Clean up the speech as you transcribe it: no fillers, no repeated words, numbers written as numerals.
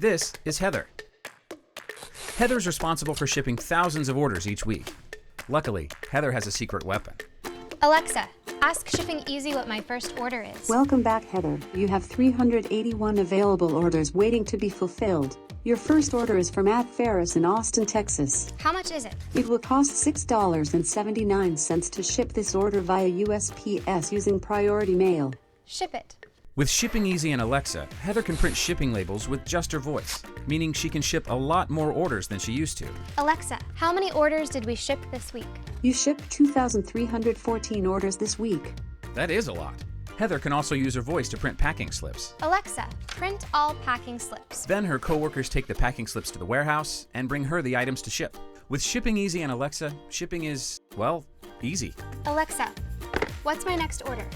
This is Heather. Heather's responsible for shipping thousands of orders each week. Luckily, Heather has a secret weapon. Alexa, ask Shipping Easy what my first order is. Welcome back, Heather. You have 381 available orders waiting to be fulfilled. Your first order is from Matt Ferris in Austin, Texas. How much is it? It will cost $6.79 to ship this order via USPS using priority mail. Ship it. With Shipping Easy and Alexa, Heather can print shipping labels with just her voice, meaning she can ship a lot more orders than she used to. Alexa, how many orders did we ship this week? You shipped 2,314 orders this week. That is a lot. Heather can also use her voice to print packing slips. Alexa, print all packing slips. Then her coworkers take the packing slips to the warehouse and bring her the items to ship. With Shipping Easy and Alexa, shipping is, well, easy. Alexa, what's my next order?